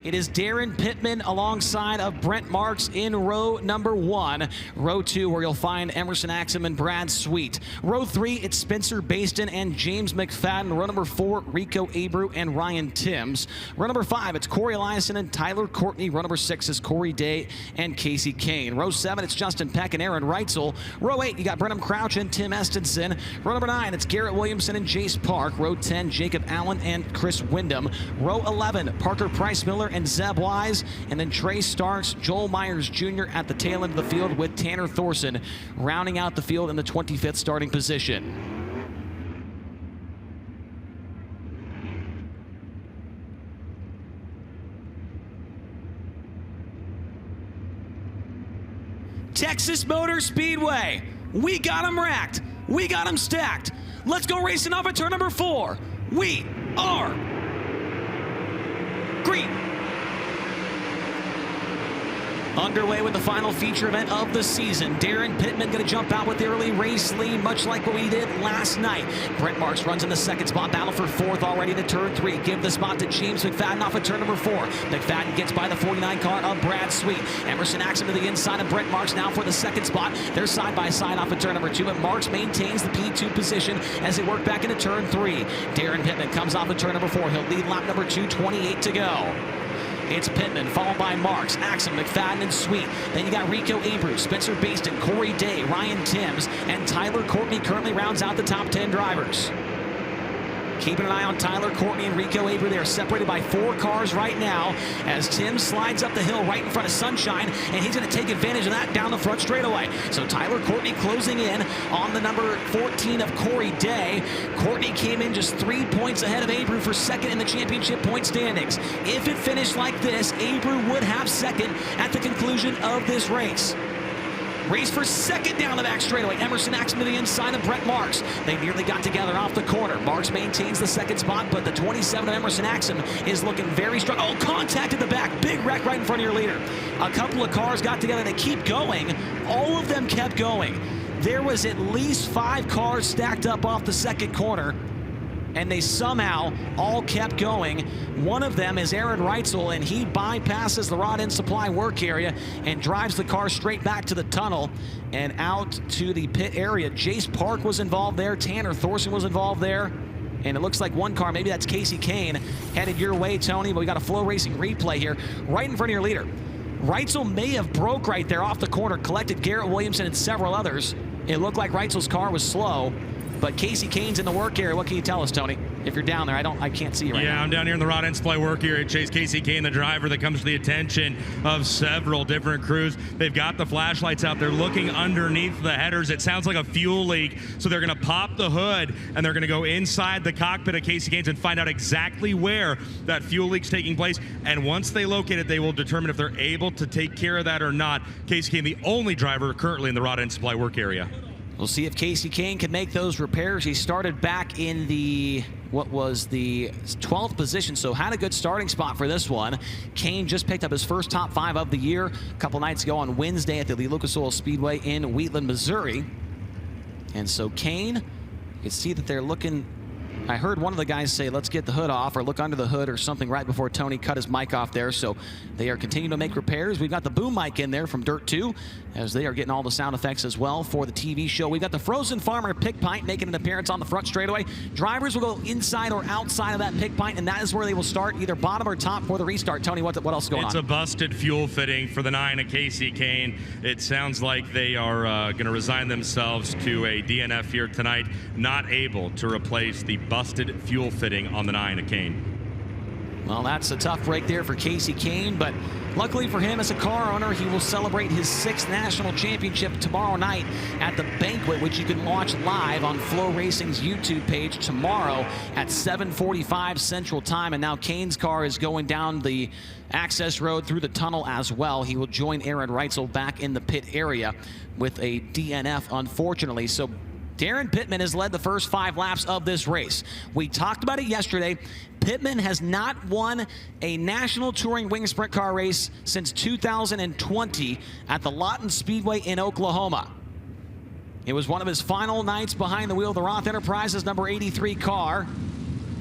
It is Daryn Pittman alongside of Brent Marks in row number 1. Row 2, where you'll find Emerson, Axsom, and Brad Sweet. Row 3, it's Spencer Bayston and James McFadden. Row number 4, Rico, Abreu, and Ryan Timms. Row number 5, it's Corey Eliason and Tyler Courtney. Row number 6 is Corey Day and Casey Kahne. Row 7, it's Justin Peck and Aaron Reutzel. Row 8, you got Brenham Crouch and Tim Estenson. Row number 9, it's Garrett Williamson and Jace Park. Row 10, Jacob Allen and Chris Windom. Row 11, Parker Price Miller and Zeb Wise, and then Trey Starks, Joel Myers Jr. at the tail end of the field with Tanner Thorson rounding out the field in the 25th starting position. Texas Motor Speedway, we got them racked, we got them stacked. Let's go racing off at turn number 4. We are green. Underway with the final feature event of the season. Daryn Pittman going to jump out with the early race lead, much like what we did last night. Brent Marks runs in the second spot, battle for 4th already to turn 3. Give the spot to James McFadden off at turn number 4. McFadden gets by the 49 car of Brad Sweet. Emerson Axsom to the inside of Brent Marks now for the second spot. They're side by side off at turn number 2, but Marks maintains the P2 position as they work back into turn 3. Daryn Pittman comes off at turn number 4. He'll lead lap number 2, 28 to go. It's Pittman, followed by Marks, Axsom, McFadden, and Sweet. Then you got Rico, Abreu, Spencer Bayston, Corey Day, Ryan Timms, and Tyler Courtney currently rounds out the top 10 drivers. Keeping an eye on Tyler Courtney and Rico Abreu. They are separated by 4 cars right now as Tim slides up the hill right in front of Sunshine, and he's going to take advantage of that down the front straightaway. So Tyler Courtney closing in on the number 14 of Corey Day. Courtney came in just 3 points ahead of Abreu for second in the championship point standings. If it finished like this, Abreu would have second at the conclusion of this race. Race for second down the back straightaway. Emerson Axsom to the inside of Brent Marks. They nearly got together off the corner. Marks maintains the second spot, but the 27 of Emerson Axsom is looking very strong. Oh, contact at the back. Big wreck right in front of your leader. A couple of cars got together. They keep going. All of them kept going. There was at least 5 cars stacked up off the second corner, and they somehow all kept going. One of them is Aaron Reutzel, and he bypasses the rod end supply work area and drives the car straight back to the tunnel and out to the pit area. Jace Park was involved there. Tanner Thorson was involved there. And it looks like one car, maybe that's Casey Kahne, headed your way, Tony, but we got a Flow Racing replay here right in front of your leader. Reutzel may have broke right there off the corner, collected Garrett Williamson and several others. It looked like Reutzel's car was slow. But Casey Kahne's in the work area. What can you tell us, Tony? If you're down there, I can't see you right now. Yeah, I'm down here in the rod end supply work area. Chase Casey Kahne, the driver, that comes to the attention of several different crews. They've got the flashlights out. They're looking underneath the headers. It sounds like a fuel leak. So they're going to pop the hood and they're going to go inside the cockpit of Casey Kahne's and find out exactly where that fuel leak's taking place. And once they locate it, they will determine if they're able to take care of that or not. Casey Kahne, the only driver currently in the rod end supply work area. We'll see if Casey Kahne can make those repairs. He started back in the, what was the 12th position, so had a good starting spot for this one. Kahne just picked up his first top 5 of the year a couple nights ago on Wednesday at the Lucas Oil Speedway in Wheatland, Missouri. And so Kahne, you can see that they're looking. I heard one of the guys say, let's get the hood off or look under the hood or something right before Tony cut his mic off there. So they are continuing to make repairs. We've got the boom mic in there from Dirt 2 as they are getting all the sound effects as well for the TV show. We've got the Frozen Farmer pick pint making an appearance on the front straightaway. Drivers will go inside or outside of that pick pint, and that is where they will start, either bottom or top for the restart. Tony, what else is going on? It's a busted fuel fitting for the 9 of Casey Kahne. It sounds like they are going to resign themselves to a DNF here tonight, not able to replace the busted fuel fitting on the 9 of Kahne. Well, that's a tough break there for Casey Kahne, but luckily for him as a car owner, he will celebrate his 6th national championship tomorrow night at the banquet, which you can watch live on Flow Racing's YouTube page tomorrow at 7:45 Central Time. And now Kahne's car is going down the access road through the tunnel as well. He will join Aaron Reutzel back in the pit area with a DNF, unfortunately. So Daryn Pittman has led the first 5 laps of this race. We talked about it yesterday. Pittman has not won a national touring wing sprint car race since 2020 at the Lawton Speedway in Oklahoma. It was one of his final nights behind the wheel of the Roth Enterprises number 83 car.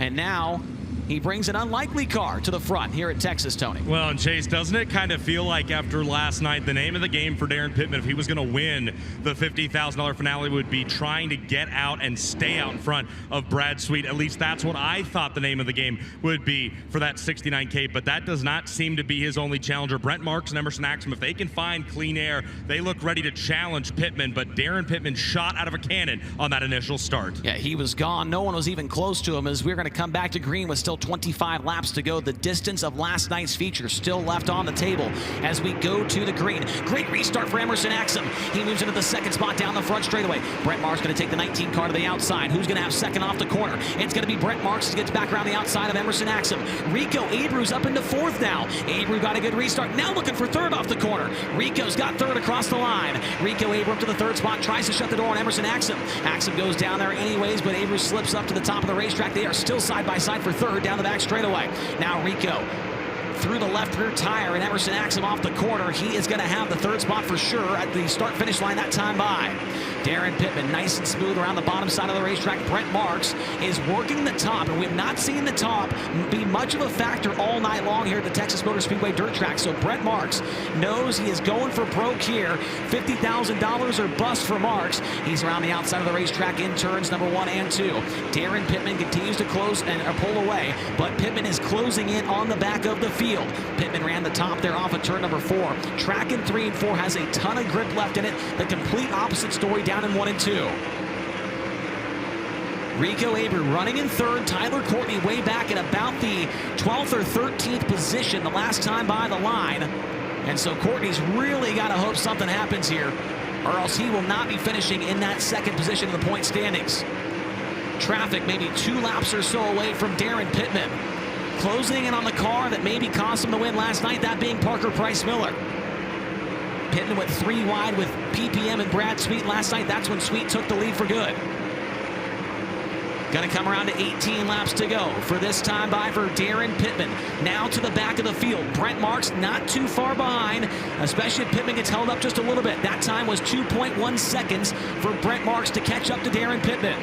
And now He brings an unlikely car to the front here at Texas, Tony. Well, and Chase, doesn't it kind of feel like after last night, the name of the game for Daryn Pittman, if he was going to win the $50,000 finale, would be trying to get out and stay out in front of Brad Sweet. At least that's what I thought the name of the game would be for that $69K, but that does not seem to be his only challenger. Brent Marks and Emerson Axsom, if they can find clean air, they look ready to challenge Pittman, but Daryn Pittman shot out of a cannon on that initial start. Yeah, he was gone. No one was even close to him as we're going to come back to green with still 25 laps to go. The distance of last night's feature still left on the table as we go to the green. Great restart for Emerson Axsom. He moves into the second spot down the front straightaway. Brent Marks going to take the 19 car to the outside. Who's going to have second off the corner? It's going to be Brent Marks who gets back around the outside of Emerson Axsom. Rico Abreu's up into fourth now. Abreu got a good restart. Now looking for third off the corner. Rico's got third across the line. Rico Abreu up to the third spot, tries to shut the door on Emerson Axsom. Axsom goes down there anyways, but Abreu slips up to the top of the racetrack. They are still side by side for third down the back straightaway. Now Rico through the left rear tire and Emerson Axsom off the corner. He is going to have the third spot for sure at the start-finish line that time by. Daryn Pittman nice and smooth around the bottom side of the racetrack. Brent Marks is working the top, and we've not seen the top be much of a factor all night long here at the Texas Motor Speedway dirt track. So Brent Marks knows he is going for broke here. $50,000 or bust for Marks. He's around the outside of the racetrack in turns number 1 and 2. Daryn Pittman continues to close and pull away, but Pittman is closing in on the back of the field. Pittman ran the top there off of turn number 4. Track in 3 and 4 has a ton of grip left in it. The complete opposite story down in 1 and 2. Rico Abreu running in third. Tyler Courtney way back in about the 12th or 13th position the last time by the line. And so Courtney's really got to hope something happens here, or else he will not be finishing in that second position in the point standings. Traffic maybe 2 laps or so away from Daryn Pittman. Closing in on the car that maybe cost him the win last night, that being Parker Price Miller. Pittman went 3 wide with PPM and Brad Sweet last night. That's when Sweet took the lead for good. Going to come around to 18 laps to go for this time by for Daryn Pittman. Now to the back of the field. Brent Marks not too far behind, especially if Pittman gets held up just a little bit. That time was 2.1 seconds for Brent Marks to catch up to Daryn Pittman.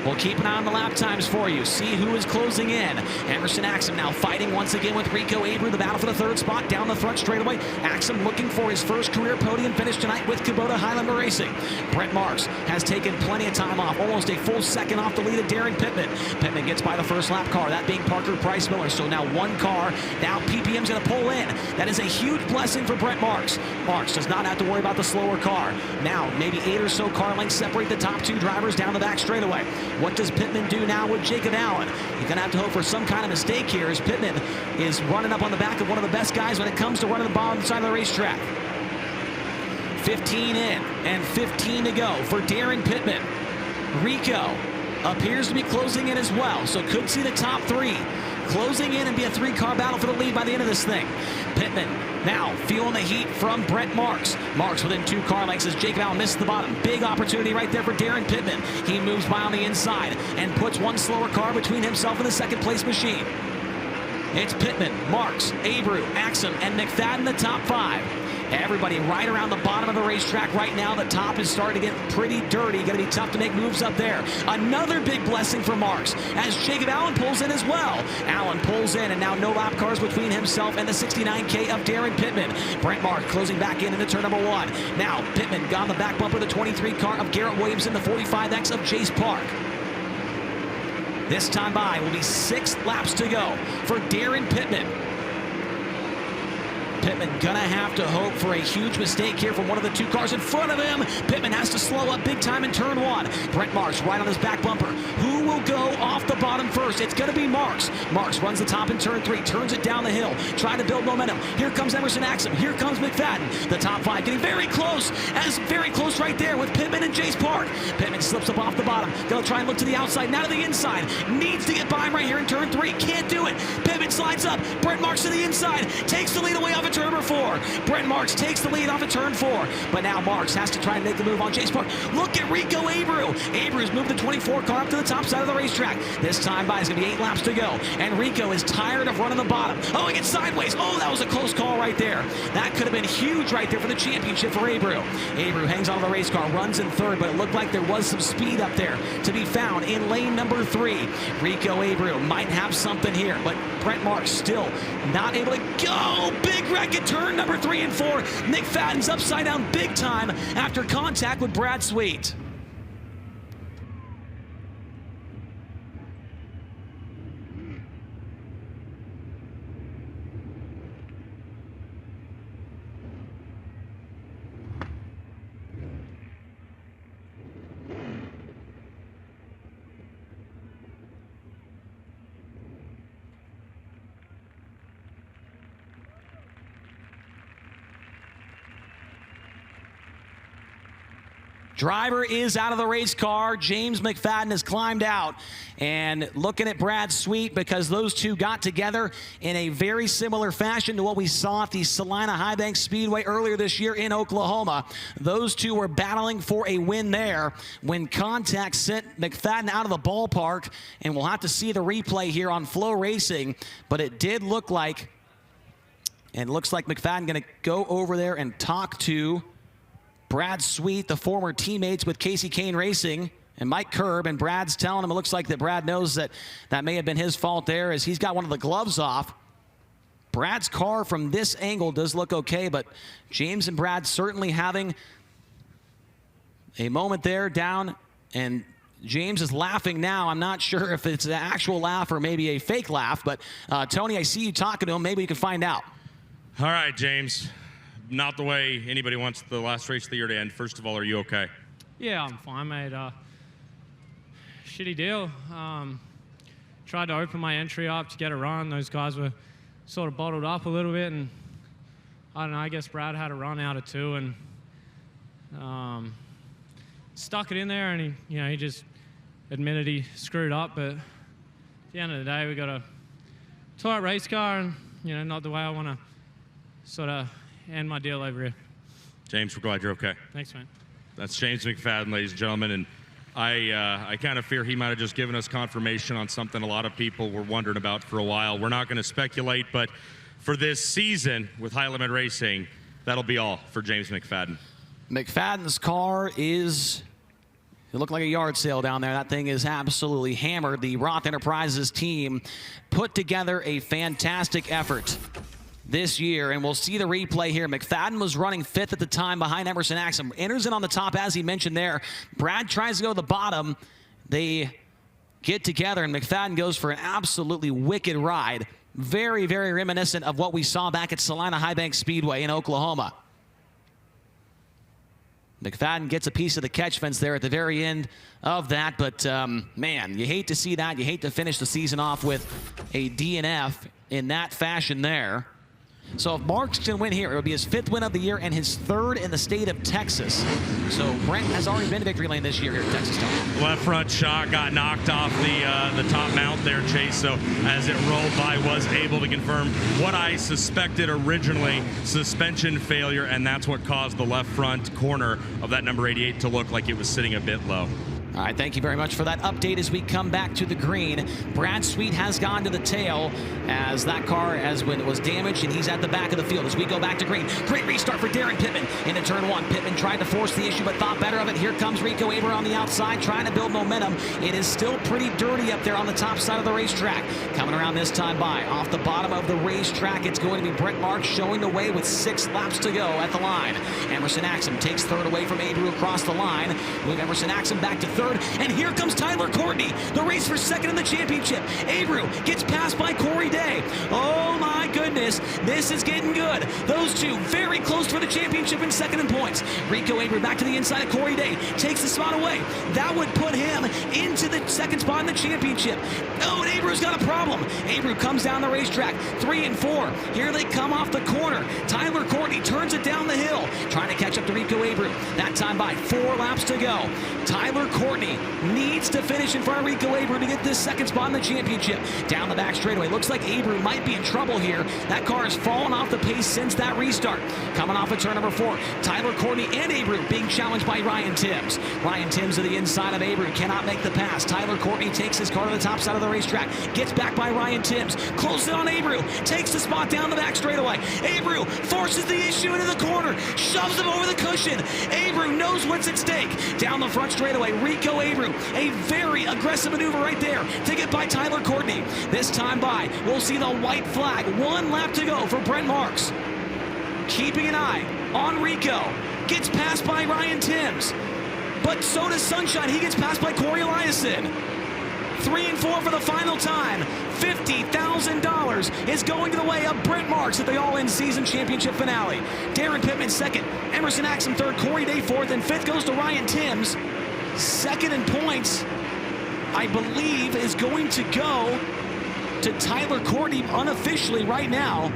We'll keep an eye on the lap times for you. See who is closing in. Emerson Axsom now fighting once again with Rico Abreu. The battle for the third spot down the front straightaway. Axsom looking for his first career podium finish tonight with Kubota Highlander Racing. Brent Marks has taken plenty of time off. Almost a full second off the lead of Daryn Pittman. Pittman gets by the first lap car, that being Parker Price Miller. So now 1 car. Now PPM's going to pull in. That is a huge blessing for Brent Marks. Marks does not have to worry about the slower car. Now maybe 8 or so car lengths separate the top 2 drivers down the back straightaway. What does Pittman do now with Jacob Allen? He's going to have to hope for some kind of mistake here as Pittman is running up on the back of one of the best guys when it comes to running the bottom side of the racetrack. 15 in and 15 to go for Daryn Pittman. Rico appears to be closing in as well, so could see the top 3 closing in and be a 3-car battle for the lead by the end of this thing. Pittman now feeling the heat from Brent Marks. Marks within 2 car lengths as Jacob Allen misses the bottom. Big opportunity right there for Daryn Pittman. He moves by on the inside and puts 1 slower car between himself and the second place machine. It's Pittman, Marks, Abreu, Axsom, and McFadden the top 5. Everybody right around the bottom of the racetrack right now. The top is starting to get pretty dirty. Going to be tough to make moves up there. Another big blessing for Marks as Jacob Allen pulls in as well. Allen pulls in, and now no lap cars between himself and the 69K of Daryn Pittman. Brent Marks closing back into turn number 1. Now Pittman got on the back bumper, the 23 car of Garrett Williamson, the 45X of Chase Park. This time by will be 6 laps to go for Daryn Pittman. Pittman gonna have to hope for a huge mistake here from one of the 2 cars in front of him. Pittman has to slow up big time in turn 1. Brent Marks right on his back bumper. Who will go off the bottom first? It's gonna be Marks. Marks runs the top in turn 3, turns it down the hill, trying to build momentum. Here comes Emerson Axsom. Here comes McFadden. The top 5 getting very close right there with Pittman and Chase Park. Pittman slips up off the bottom. Gonna try and look to the outside, now to the inside. Needs to get by him right here in turn 3. Can't do it. Pittman slides up. Brent Marks to the inside. Takes the lead away off of turn number 4. Brent Marks takes the lead off of turn 4. But now Marks has to try and make the move on Chase Park. Look at Rico Abreu. Abreu's moved the 24 car up to the top side of of the racetrack. This time by is going to be 8 laps to go. And Rico is tired of running the bottom. Oh, he gets sideways. Oh, that was a close call right there. That could have been huge right there for the championship for Abreu. Abreu hangs on to the race car, runs in third, but it looked like there was some speed up there to be found in lane number 3. Rico Abreu might have something here, but Brent Marks still not able to go. Big wreck at turn number 3 and 4. McFadden's upside down big time after contact with Brad Sweet. Driver is out of the race car. James McFadden has climbed out. And looking at Brad Sweet, because those two got together in a very similar fashion to what we saw at the Salina High Bank Speedway earlier this year in Oklahoma. Those two were battling for a win there when contact sent McFadden out of the ballpark. And we'll have to see the replay here on Flow Racing. But it did look like, and it looks like McFadden going to go over there and talk to Brad Sweet, the former teammates with Kasey Kahne Racing, and Mike Curb, and Brad's telling him it looks like that Brad knows that that may have been his fault there as he's got one of the gloves off. Brad's car from this angle does look okay, but James and Brad certainly having a moment there down, and James is laughing now. I'm not sure if it's an actual laugh or maybe a fake laugh, but Tony, I see you talking to him. Maybe you can find out. All right, James. Not the way anybody wants the last race of the year to end. First of all, are you okay? Yeah, I'm fine, mate. Shitty deal. Tried to open my entry up to get a run. Those guys were sort of bottled up a little bit, and I don't know, I guess Brad had a run out of 2 and stuck it in there, and he just admitted he screwed up. But at the end of the day, we got a tight race car, and not the way I want to sort of end my deal over here. James, we're glad you're okay. Thanks, man. That's James McFadden, ladies and gentlemen, and I kind of fear he might have just given us confirmation on something a lot of people were wondering about for a while. We're not going to speculate, but for this season with High Limit Racing, that'll be all for James McFadden. McFadden's car is, it looked like a yard sale down there. That thing is absolutely hammered. The Roth Enterprises team put together a fantastic effort this year, and we'll see the replay here. McFadden was running 5th at the time behind Emerson Axsom. Enters in on the top, as he mentioned there. Brad tries to go to the bottom. They get together, and McFadden goes for an absolutely wicked ride. Very, very reminiscent of what we saw back at Salina High Bank Speedway in Oklahoma. McFadden gets a piece of the catch fence there at the very end of that, but man, you hate to see that. You hate to finish the season off with a DNF in that fashion there. So if Marks can win here, it would be his 5th win of the year and his 3rd in the state of Texas. So Brent has already been to victory lane this year here at Texas Town. Left front shock got knocked off the top mount there, Chase. So as it rolled by, was able to confirm what I suspected originally, suspension failure, and that's what caused the left front corner of that number 88 to look like it was sitting a bit low. All right, thank you very much for that update as we come back to the green. Brad Sweet has gone to the tail as that car was damaged, and he's at the back of the field as we go back to green. Great restart for Daryn Pittman into turn 1. Pittman tried to force the issue but thought better of it. Here comes Rico Abreu on the outside trying to build momentum. It is still pretty dirty up there on the top side of the racetrack. Coming around this time by off the bottom of the racetrack, it's going to be Brent Marks showing the way with 6 laps to go at the line. Emerson Axsom takes 3rd away from Abreu across the line. Move Emerson Axsom back to 3rd. And here comes Tyler Courtney, the race for 2nd in the championship. Abreu gets passed by Corey Day. Oh my goodness, this is getting good. Those two very close for the championship in 2nd in points. Rico Abreu back to the inside of Corey Day, takes the spot away. That would put him into the 2nd spot in the championship. Oh, and Abreu's got a problem. Abreu comes down the racetrack, 3 and 4. Here they come off the corner. Tyler Courtney turns it down the hill, trying to catch up to Rico Abreu. That time by 4 laps to go. Tyler Courtney Courtney needs to finish in front of Rico Abreu to get this second spot in the championship. Down the back straightaway. Looks like Abreu might be in trouble here. That car has fallen off the pace since that restart. Coming off of turn number 4, Tyler Courtney and Abreu being challenged by Ryan Timms. Ryan Timms to the inside of Abreu, cannot make the pass. Tyler Courtney takes his car to the top side of the racetrack, gets back by Ryan Timms, closes it on Abreu, takes the spot down the back straightaway. Abreu forces the issue into the corner, shoves him over the cushion. Abreu knows what's at stake. Down the front straightaway, Rico Abreu, a very aggressive maneuver right there to get by Tyler Courtney. This time by, we'll see the white flag. 1 lap to go for Brent Marks. Keeping an eye on Rico. Gets passed by Ryan Timms. But so does Sunshine. He gets passed by Corey Eliason. 3 and 4 for the final time. $50,000 is going to the way of Brent Marks at the All-In Season Championship finale. Daryn Pittman second, Emerson Axsom third, Corey Day fourth, and fifth goes to Ryan Timms. Second in points, I believe, is going to go to Tyler Courtney unofficially right now.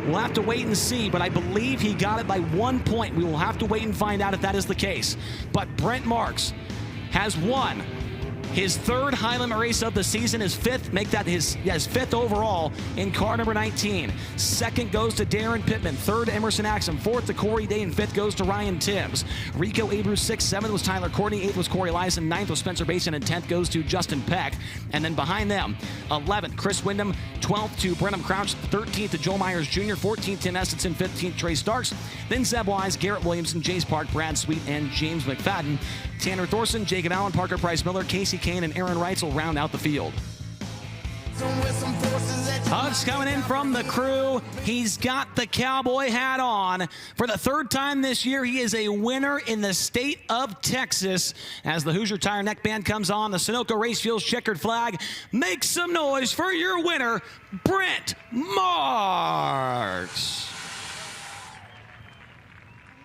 We'll have to wait and see, but I believe he got it by 1 point. We will have to wait and find out if that is the case. But Brent Marks has won his 3rd high limit race of the season, his 5th, make that his 5th overall in car number 19. Second goes to Daryn Pittman, 3rd Emerson Axsom, 4th to Corey Day, and 5th goes to Ryan Timms. Rico Abreu 6th, 7th was Tyler Courtney, 8th was Corey Eliason, 9th was Spencer Bayston, and 10th goes to Justin Peck. And then behind them, 11th Chris Windom, 12th to Brenham Crouch, 13th to Joe Myers Jr., 14th Tim Estenson, 15th Trey Starks, then Zeb Wise, Garrett Williamson, Jace Park, Brad Sweet, and James McFadden. Tanner Thorson, Jacob Allen, Parker Price Miller, Casey Kahne, and Aaron Reutzel round out the field. Hugs coming in from the crew. He's got the cowboy hat on. For the 3rd time this year, he is a winner in the state of Texas. As the Hoosier Tire neck band comes on, the Sunoco Race Fuels checkered flag. Make some noise for your winner, Brent Marks.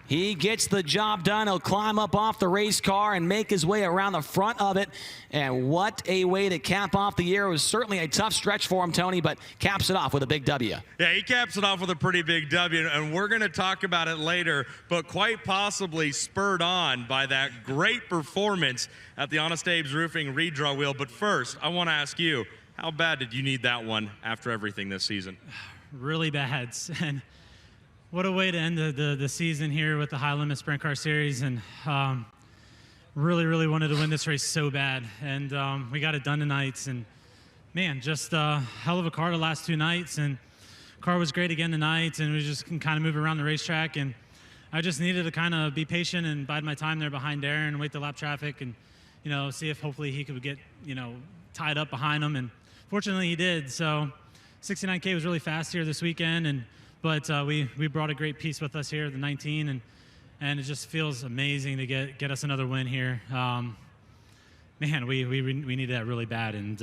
He gets the job done. He'll climb up off the race car and make his way around the front of it. And what a way to cap off the year. It was certainly a tough stretch for him, Tony, but caps it off with a big W. Yeah, he caps it off with a pretty big W, and we're going to talk about it later, but quite possibly spurred on by that great performance at the Honest Abe's Roofing redraw wheel. But first, I want to ask you, how bad did you need that one after everything this season? Really bad. And what a way to end the season here with the High Limit Sprint Car Series. And really wanted to win this race so bad. And we got it done tonight. And, man, just a hell of a car the last 2 nights. And car was great again tonight. And we just can kind of move around the racetrack. And I just needed to kind of be patient and bide my time there behind Daryn and wait the lap traffic and, you know, see if hopefully he could get, you know, tied up behind him. And fortunately he did. So 69K was really fast here this weekend. But we brought a great piece with us here, the 19, and it just feels amazing to get us another win here. Man, we need that really bad, and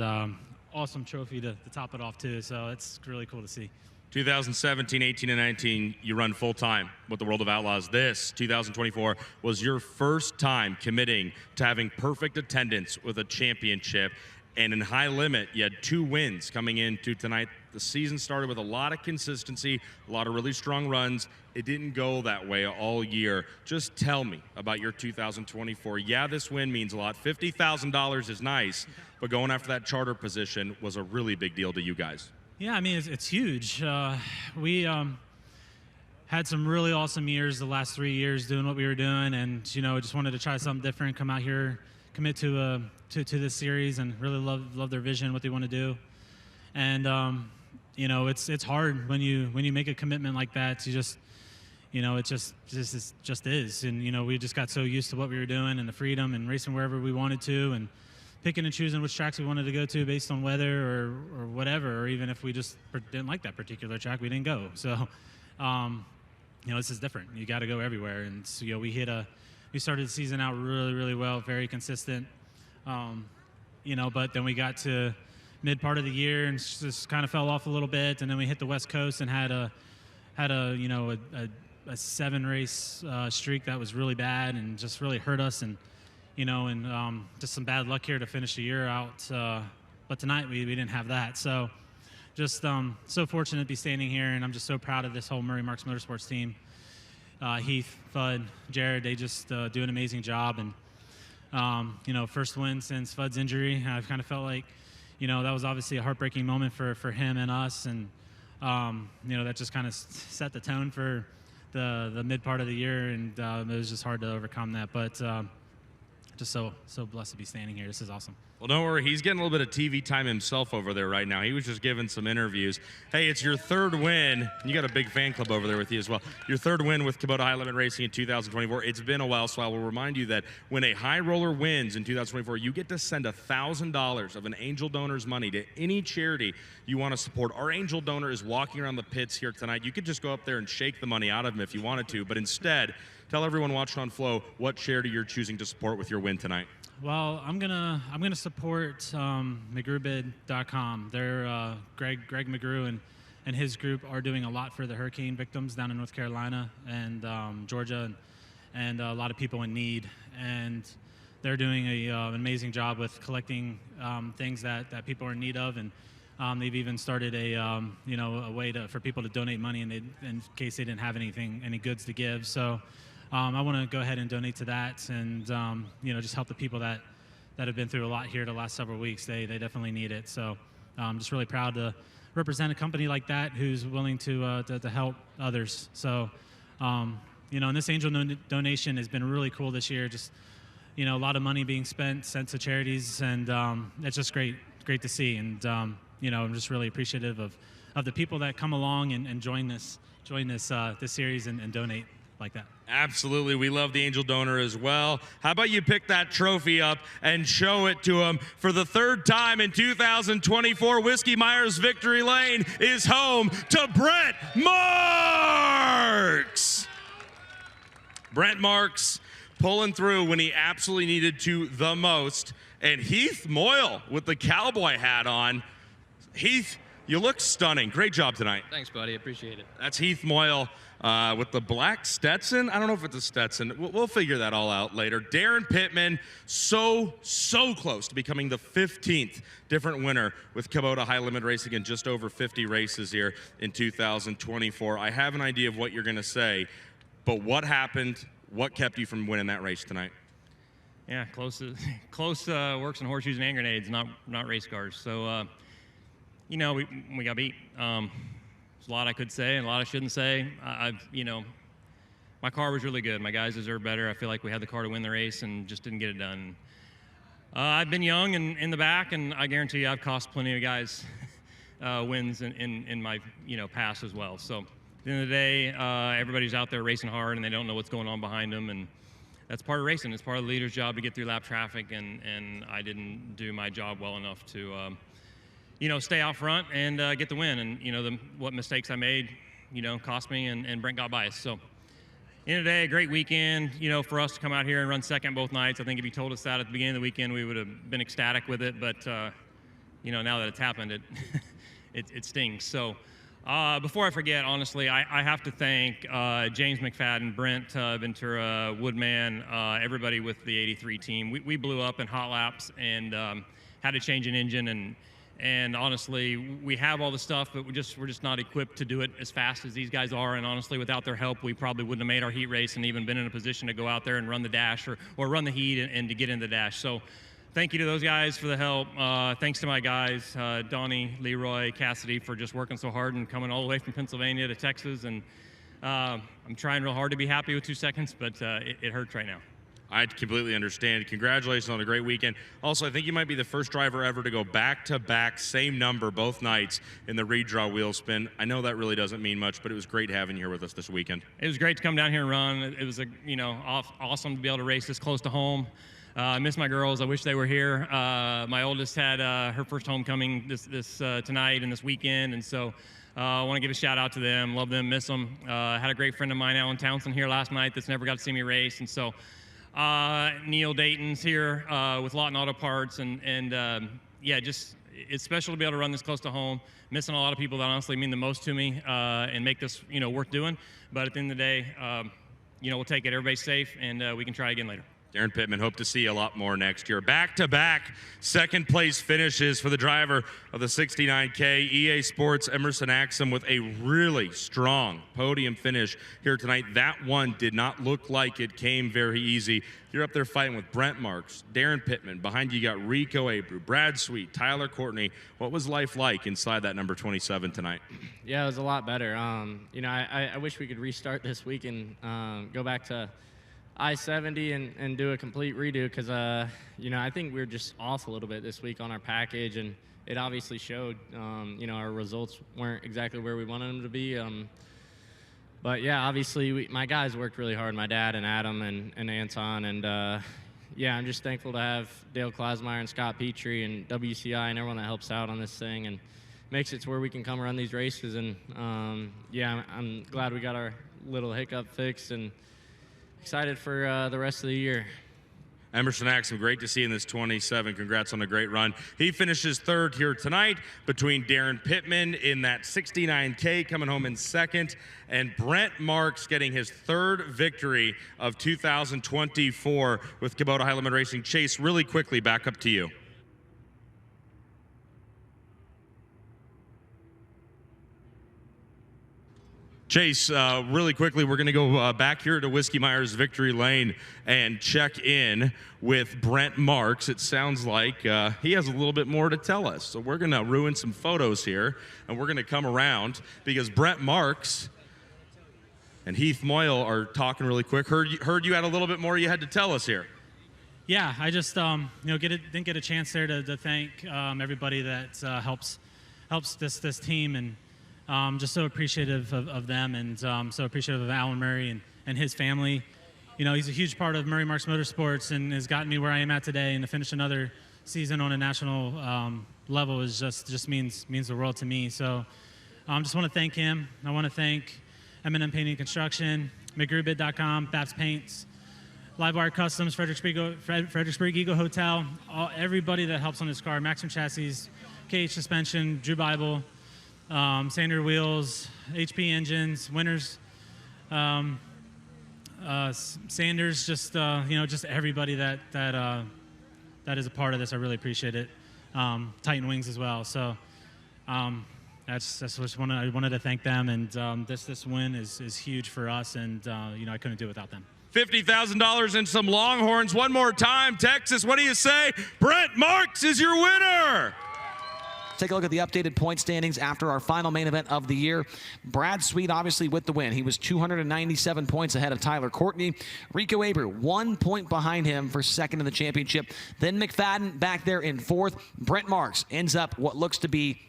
awesome trophy to top it off too. So it's really cool to see. 2017, 18, and 19, you run full-time with the World of Outlaws. This, 2024, was your first time committing to having perfect attendance with a championship. And in high limit, you had 2 wins coming into tonight. The season started with a lot of consistency, a lot of really strong runs. It didn't go that way all year. Just tell me about your 2024. Yeah, this win means a lot. $50,000 is nice, but going after that charter position was a really big deal to you guys. Yeah, I mean, it's huge. We had some really awesome years the last 3 years doing what we were doing, and, you know, just wanted to try something different, come out here, commit to this series, and really love their vision, what they want to do. And you know, it's hard when you make a commitment like that. You just, you know, it just is. And you know, we just got so used to what we were doing and the freedom and racing wherever we wanted to, and picking and choosing which tracks we wanted to go to based on weather or whatever, or even if we just didn't like that particular track, we didn't go. So, you know, this is different. You got to go everywhere. And so, you know, we started the season out really well, very consistent. You know, but then we got to mid part of the year and just kind of fell off a little bit, and then we hit the West Coast and had a you know a 7-race streak that was really bad and just really hurt us, and you know, and just some bad luck here to finish the year out. But tonight we didn't have that, so just so fortunate to be standing here, and I'm just so proud of this whole Murray Marks Motorsports team. Heath, Fudd, Jared, they just do an amazing job, and First win since Fudd's injury. I've kind of felt like, that was obviously a heartbreaking moment for him and us, and that just kind of set the tone for the mid part of the year, and it was just hard to overcome that. But just so blessed to be standing here. This is awesome. Well, don't worry. He's getting a little bit of TV time himself over there right now. He was just giving some interviews. Hey, it's your third win. You got a big fan club over there with you as well. Your third win with Kubota High Limit Racing in 2024. It's been a while, so I will remind you that when a high roller wins in 2024, you get to send $1,000 of an angel donor's money to any charity you want to support. Our angel donor is walking around the pits here tonight. You could just go up there and shake the money out of him if you wanted to, but instead, tell everyone watching on Flow what charity you're choosing to support with your win tonight. Well, I'm gonna support McGrewbid.com. They're Greg McGrew and his group are doing a lot for the hurricane victims down in North Carolina and Georgia, and a lot of people in need. And they're doing an amazing job with collecting things that people are in need of, and they've even started a way for people to donate money in case they didn't have any goods to give. So. I want to go ahead and donate to that, and just help the people that have been through a lot here the last several weeks. They definitely need it. So I'm just really proud to represent a company like that who's willing to help others. So and this angel donation has been really cool this year. Just a lot of money being sent to charities, and it's just great to see. And I'm just really appreciative of the people that come along and join this series and donate like that. Absolutely. We love the angel donor as well. How about you pick that trophy up and show it to him? For the third time in 2024, Whiskey Myers Victory Lane is home to Brent Marks. Brent Marks pulling through when he absolutely needed to the most. And Heath Moyle with the cowboy hat on. Heath, you look stunning. Great job tonight. Thanks, buddy. Appreciate it. That's Heath Moyle with the black Stetson. I don't know if it's a Stetson. We'll figure that all out later. Daryn Pittman, so close to becoming the 15th different winner with Kubota High Limit Racing in just over 50 races here in 2024. I have an idea of what you're going to say, but what happened? What kept you from winning that race tonight? Yeah, close works in horseshoes and hand grenades, not race cars. So, we got beat. There's a lot I could say and a lot I shouldn't say. My car was really good. My guys deserve better. I feel like we had the car to win the race and just didn't get it done. I've been young and in the back, and I guarantee you I've cost plenty of guys wins in my past as well. So at the end of the day, everybody's out there racing hard and they don't know what's going on behind them, and that's part of racing. It's part of the leader's job to get through lap traffic, and I didn't do my job well enough to stay out front and get the win. And, what mistakes I made, cost me, and Brent got by us. So, end of the day, a great weekend, for us to come out here and run second both nights. I think if you told us that at the beginning of the weekend, we would have been ecstatic with it. But, now that it's happened, it stings. So, before I forget, honestly, I have to thank James McFadden, Brent Ventura, Woodman, everybody with the 83 team. We blew up in hot laps and had to change an engine, and honestly, we have all the stuff, but we're just not equipped to do it as fast as these guys are. And honestly, without their help, we probably wouldn't have made our heat race and even been in a position to go out there and run the dash or run the heat and to get in the dash. So thank you to those guys for the help. Thanks to my guys, Donnie, Leroy, Cassidy, for just working so hard and coming all the way from Pennsylvania to Texas. And I'm trying real hard to be happy with 2 seconds, but it hurts right now. I completely understand. Congratulations on a great weekend. Also, I think you might be the first driver ever to go back-to-back, same number both nights in the redraw wheel spin. I know that really doesn't mean much, but it was great having you here with us this weekend. It was great to come down here and run. It was awesome to be able to race this close to home. I miss my girls. I wish they were here. My oldest had her first homecoming this tonight and this weekend, and so I want to give a shout out to them. Love them, miss them. Had a great friend of mine, Alan Townsend, here last night that's never got to see me race, and so Neil Dayton's here with Lawton Auto Parts, and just it's special to be able to run this close to home. Missing a lot of people that honestly mean the most to me and make this worth doing. But at the end of the day, we'll take it. Everybody's safe, and we can try again later. Daryn Pittman, hope to see a lot more next year. Back-to-back second-place finishes for the driver of the 69K. EA Sports Emerson Axsom with a really strong podium finish here tonight. That one did not look like it came very easy. You're up there fighting with Brent Marks, Daryn Pittman. Behind you got Rico, Abreu, Brad Sweet, Tyler Courtney. What was life like inside that number 27 tonight? Yeah, it was a lot better. You know, I wish we could restart this week and go back to I-70 and do a complete redo because, you know, I think we were just off a little bit this week on our package, and it obviously showed. You know, our results weren't exactly where we wanted them to be. But, yeah, obviously my guys worked really hard, my dad and Adam and Anton, and, yeah, I'm just thankful to have Dale Klasmeyer and Scott Petrie and WCI and everyone that helps out on this thing and makes it to where we can come run these races. And, yeah, I'm glad we got our little hiccup fixed and excited for the rest of the year. Emerson Axsom, great to see in this 27. Congrats on a great run. He finishes third here tonight between Daryn Pittman in that 69K coming home in second, and Brent Marks getting his third victory of 2024 with Kubota High Limit Racing. Chase, really quickly, back up to you. Chase, really quickly, we're going to go back here to Whiskey Myers Victory Lane and check in with Brent Marks. It sounds like he has a little bit more to tell us. So we're going to ruin some photos here, and we're going to come around because Brent Marks and Heath Moyle are talking really quick. Heard you had a little bit more you had to tell us here. Yeah, I just you know, didn't get a chance there to thank everybody that helps this team, and just so appreciative of them, and so appreciative of Alan Murray and his family. You know, he's a huge part of Murray Marks Motorsports and has gotten me where I am at today, and to finish another season on a national level is just means the world to me. So just want to thank him. I want to thank M&M Painting and Construction, McGrewBid.com, Babs Paints, Livewire Customs, Fredericksburg Eagle Hotel, everybody that helps on this car, Maxim Chassis, KH Suspension, Drew Bible, Sander Wheels, HP Engines, Winners, Sanders, just you know, just everybody that is a part of this. I really appreciate it. Titan Wings as well. So that's just I wanted to thank them, and this win is huge for us, and you know, I couldn't do it without them. $50,000 and some Longhorns. One more time, Texas. What do you say? Brent Marks is your winner. Take a look at the updated point standings after our final main event of the year. Brad Sweet obviously with the win. He was 297 points ahead of Tyler Courtney. Rico Abreu 1 point behind him for second in the championship. Then McFadden back there in fourth. Brent Marks ends up what looks to be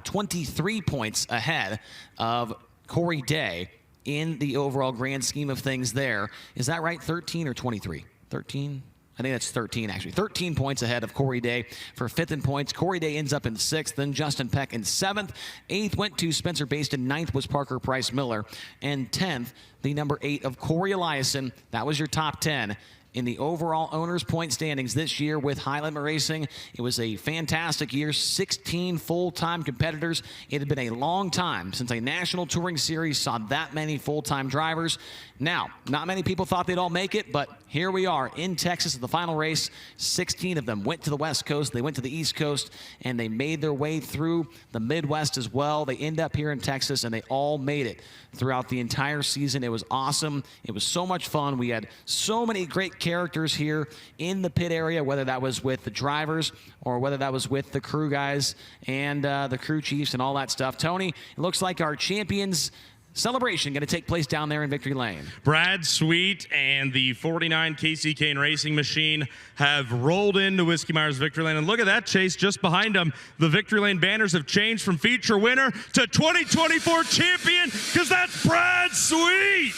23 points ahead of Corey Day in the overall grand scheme of things there. Is that right? 13 or 23? 13? I think that's 13, actually. 13 points ahead of Corey Day for fifth in points. Corey Day ends up in sixth, then Justin Peck in seventh. Eighth went to Spencer Bayston. Ninth was Parker Price Miller. And 10th, the number 8 of Corey Eliason. That was your top 10 in the overall owners' point standings this year with High Limit Racing. It was a fantastic year, 16 full-time competitors. It had been a long time since a national touring series saw that many full-time drivers. Now, not many people thought they'd all make it, but here we are in Texas at the final race. 16 of them went to the West Coast, they went to the East Coast, and they made their way through the Midwest as well. They end up here in Texas, and they all made it throughout the entire season. It was awesome. It was so much fun. We had so many great characters here in the pit area, whether that was with the drivers or whether that was with the crew guys and the crew chiefs and all that stuff. Tony, it looks like our champions celebration going to take place down there in Victory Lane. Brad Sweet and the 49 Casey Kahne Racing Machine have rolled into Whiskey Myers Victory Lane. And look at that, Chase, just behind them. The Victory Lane banners have changed from feature winner to 2024 champion, because that's Brad Sweet.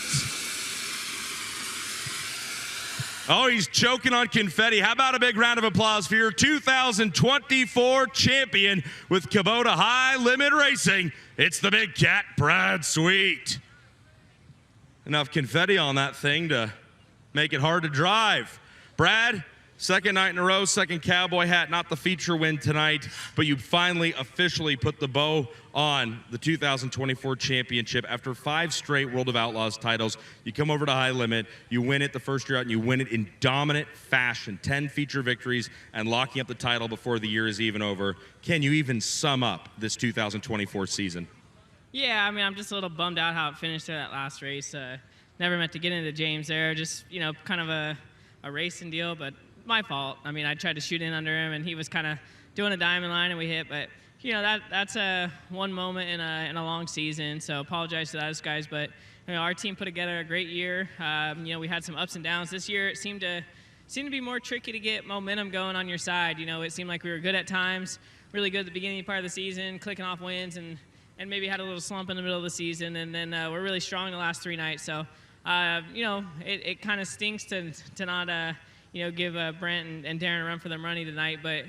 Oh, he's choking on confetti. How about a big round of applause for your 2024 champion with Kubota High Limit Racing? It's the big cat, Brad Sweet. Enough confetti on that thing to make it hard to drive. Brad, Second night in a row, second cowboy hat, not the feature win tonight, but you finally officially put the bow on the 2024 championship. After 5 straight World of Outlaws titles, you come over to High Limit, you win it the first year out, and you win it in dominant fashion. 10 feature victories and locking up the title before the year is even over. Can you even sum up this 2024 season? Yeah, I mean, I'm just a little bummed out how it finished there that last race. Never meant to get into James there, just, you know, kind of a racing deal, but my fault. I mean, I tried to shoot in under him, and he was kind of doing a diamond line, and we hit. But you know, that's one moment in a long season. So apologize to those guys, but you know, our team put together a great year. You know, we had some ups and downs this year. It seemed to be more tricky to get momentum going on your side. You know, it seemed like we were good at times, really good at the beginning part of the season, clicking off wins, and maybe had a little slump in the middle of the season, and then we're really strong the last 3 nights. So you know, it kind of stinks to not you know, give Brent and Daryn a run for their money tonight. But,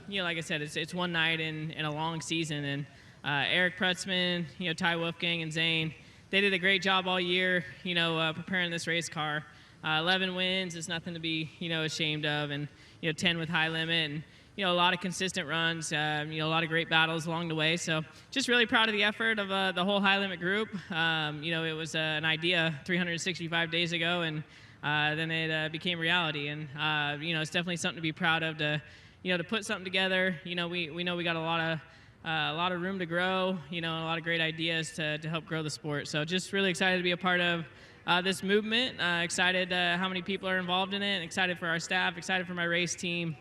you know, like I said, it's one night in a long season. And Eric Pretzman, you know, Ty Wolfgang and Zane, they did a great job all year, you know, preparing this race car. 11 wins is nothing to be, you know, ashamed of. And, you know, 10 with High Limit. And, you know, a lot of consistent runs, you know, a lot of great battles along the way. So just really proud of the effort of the whole High Limit group. You know, it was an idea 365 days ago, and then it became reality, and you know, it's definitely something to be proud of. To, you know, to put something together. You know, we know we got a lot of room to grow. You know, and a lot of great ideas to help grow the sport. So just really excited to be a part of this movement. Excited how many people are involved in it. Excited for our staff. Excited for my race team.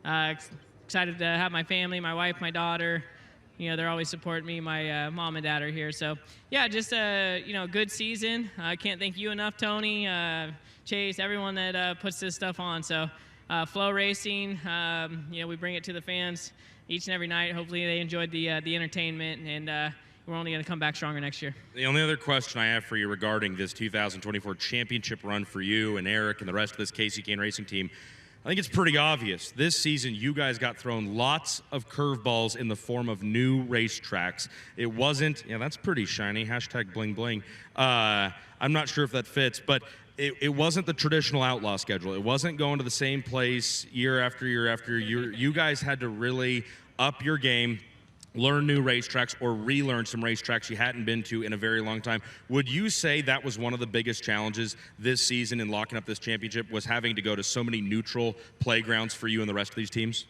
Excited to have my family, my wife, my daughter. You know, they're always supporting me. My mom and dad are here. So, yeah, just a, you know, good season. I can't thank you enough, Tony, Chase, everyone that puts this stuff on. So, Flow Racing, you know, we bring it to the fans each and every night. Hopefully they enjoyed the entertainment, and we're only going to come back stronger next year. The only other question I have for you regarding this 2024 championship run for you and Eric and the rest of this Casey Kahne Racing team, I think it's pretty obvious. This season, you guys got thrown lots of curveballs in the form of new racetracks. It wasn't, yeah, that's pretty shiny, hashtag bling bling. I'm not sure if that fits, but it wasn't the traditional outlaw schedule. It wasn't going to the same place year after year after year. You guys had to really up your game, learn new racetracks, or relearn some racetracks you hadn't been to in a very long time. Would you say that was one of the biggest challenges this season in locking up this championship, was having to go to so many neutral playgrounds for you and the rest of these teams?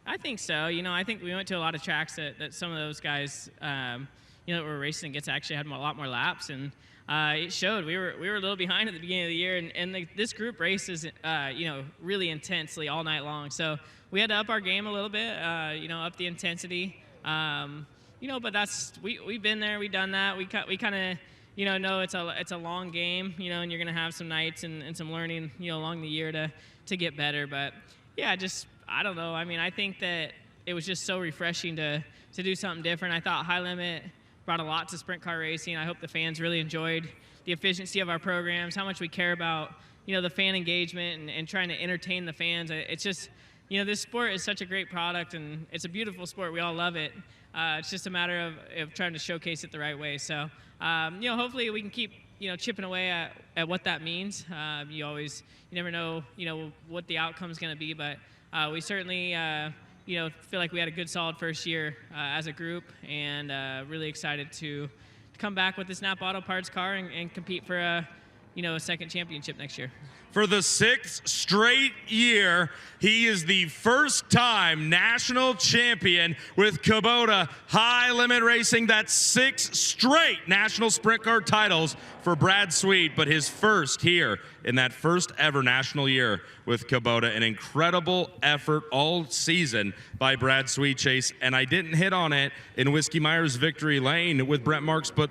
I think so. You know, I think we went to a lot of tracks that some of those guys, you know, that were racing against actually had a lot more laps, and it showed. We were a little behind at the beginning of the year, and this group races, you know, really intensely all night long. So we had to up our game a little bit, you know, up the intensity. You know, but we've been there, we've done that. We kind of, you know it's a long game, you know, and you're gonna have some nights and some learning, you know, along the year to get better. But yeah, just I don't know. I mean, I think that it was just so refreshing to do something different. I thought High Limit brought a lot to sprint car racing. I hope the fans really enjoyed the efficiency of our programs, how much we care about, you know, the fan engagement and trying to entertain the fans. It's just, you know, this sport is such a great product, and it's a beautiful sport. We all love it. It's just a matter of trying to showcase it the right way. So, you know, hopefully we can keep, you know, chipping away at what that means. You never know, you know, what the outcome's going to be, but we certainly, you know, feel like we had a good, solid first year as a group, and really excited to come back with this Napa Auto Parts car and compete for a second championship next year. For the 6th straight year, he is the first-time national champion with Kubota High Limit Racing. That's 6 straight national sprint car titles for Brad Sweet, but his first here in that first ever national year with Kubota. An incredible effort all season by Brad Sweet, Chase, and I didn't hit on it in Whiskey Myers victory lane with Brent Marks, but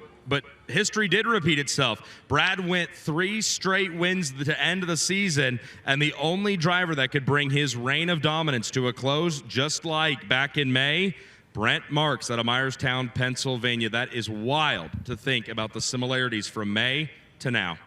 history did repeat itself. Brad went 3 straight wins to end of the season, and the only driver that could bring his reign of dominance to a close, just like back in May, Brent Marks out of Myerstown, Pennsylvania. That is wild to think about the similarities from May to now.